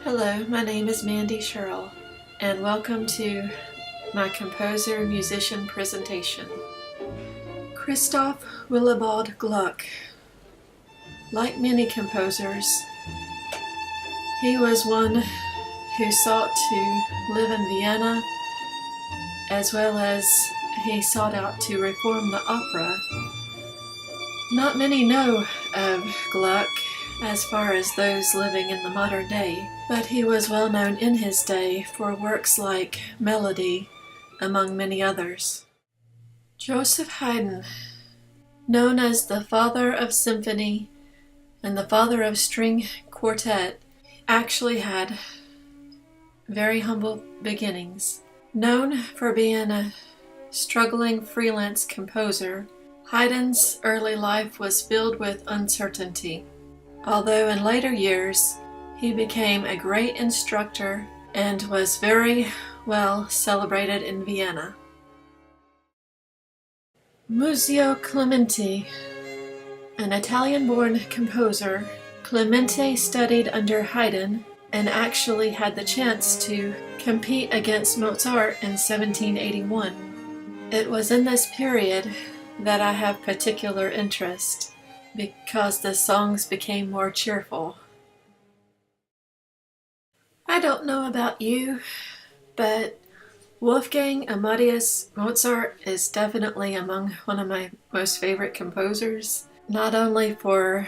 Hello, my name is Mandy Sherrill, and welcome to my composer-musician presentation. Christoph Willibald Gluck. Like many composers, he was one who sought to live in Vienna, as well as he sought out to reform the opera. Not many know of Gluck as far as those living in the modern day, but he was well known in his day for works like Melody, among many others. Joseph Haydn, known as the father of symphony and the father of string quartet, actually had very humble beginnings. Known for being a struggling freelance composer, Haydn's early life was filled with uncertainty. Although in later years he became a great instructor and was very well celebrated in Vienna. Muzio Clementi, an Italian-born composer, Clementi studied under Haydn and actually had the chance to compete against Mozart in 1781. It was in this period that I have particular interest, because the songs became more cheerful. I don't know about you, but Wolfgang Amadeus Mozart is definitely among one of my most favorite composers, not only for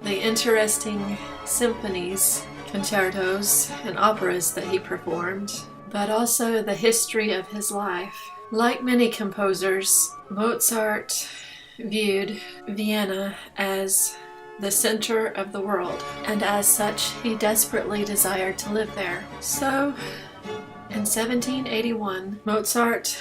the interesting symphonies, concertos, and operas that he performed, but also the history of his life. Like many composers, Mozart viewed Vienna as the center of the world, and as such he desperately desired to live there. So in 1781 Mozart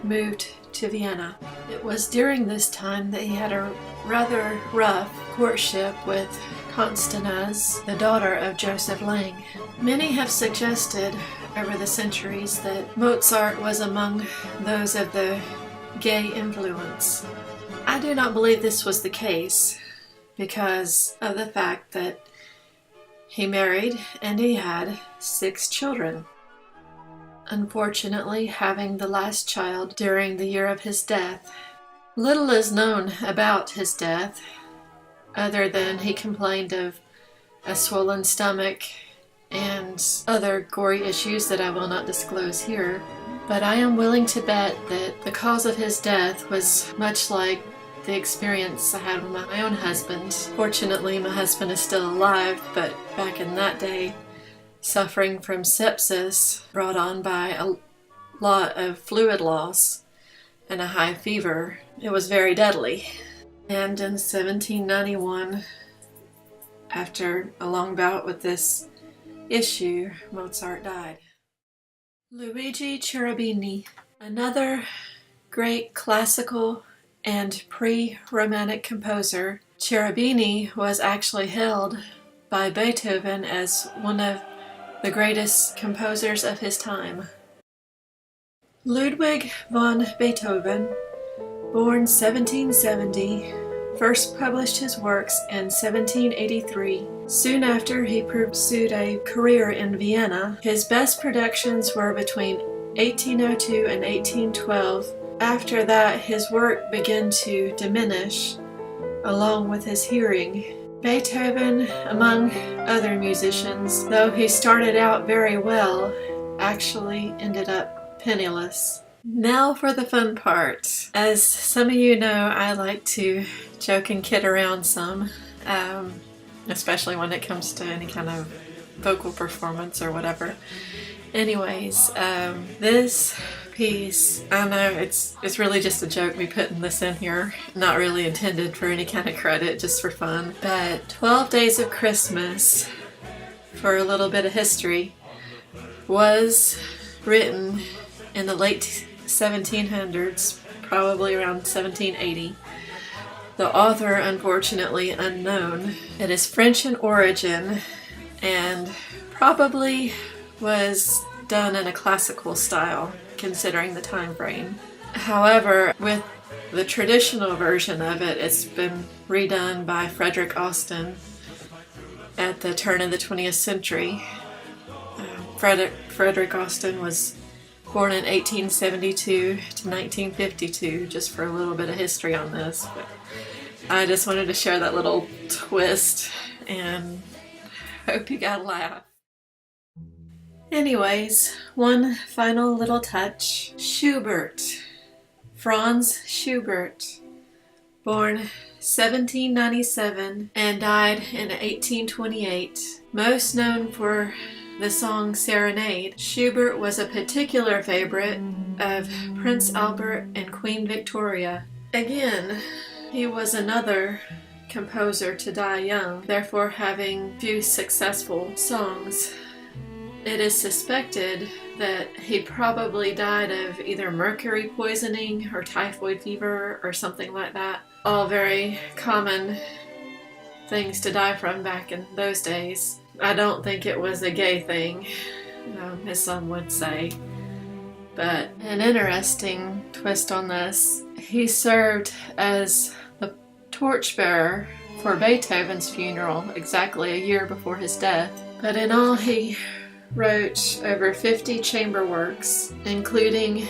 moved to Vienna. It was during this time that he had a rather rough courtship with Constanze, the daughter of Joseph Lang. Many have suggested over the centuries that Mozart was among those of the gay influence. I do not believe this was the case because of the fact that he married and he had 6 children. Unfortunately, having the last child during the year of his death. Little is known about his death, other than he complained of a swollen stomach and other gory issues that I will not disclose here. But I am willing to bet that the cause of his death was much like the experience I had with my own husband. Fortunately, my husband is still alive, but back in that day, suffering from sepsis brought on by a lot of fluid loss and a high fever, it was very deadly. And in 1791, after a long bout with this issue, Mozart died. Luigi Cherubini, another great classical and pre-Romantic composer. Cherubini was actually held by Beethoven as one of the greatest composers of his time. Ludwig von Beethoven, born 1770, first published his works in 1783. Soon after, he pursued a career in Vienna. His best productions were between 1802 and 1812. After that, his work began to diminish, along with his hearing. Beethoven, among other musicians, though he started out very well, actually ended up penniless. Now for the fun part. As some of you know, I like to joke and kid around some, especially when it comes to any kind of vocal performance or whatever. Anyways, this piece, I know it's really just a joke me putting this in here, not really intended for any kind of credit, just for fun. But 12 Days of Christmas, for a little bit of history, was written in the late 1700s, probably around 1780. The author, unfortunately unknown. It is French in origin and probably was done in a classical style, considering the time frame. However, with the traditional version of it, it's been redone by Frederick Austin at the turn of the 20th century. Frederick Austin was born in 1872 to 1952, just for a little bit of history on this. But I just wanted to share that little twist and hope you got a laugh. Anyways, one final little touch. Schubert. Franz Schubert, born 1797 and died in 1828. Most known for the song Serenade, Schubert was a particular favorite of Prince Albert and Queen Victoria. Again, he was another composer to die young, therefore having few successful songs. It is suspected that he probably died of either mercury poisoning or typhoid fever or something like that. All very common things to die from back in those days. I don't think it was a gay thing, as some would say. But an interesting twist on this, he served as the torchbearer for Beethoven's funeral exactly a year before his death. But in all, he wrote over 50 chamber works, including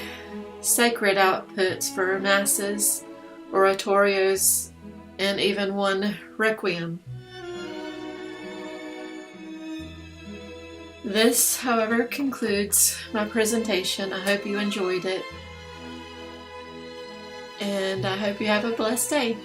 sacred outputs for masses, oratorios, and even one requiem. This, however, concludes my presentation. I hope you enjoyed it, and I hope you have a blessed day.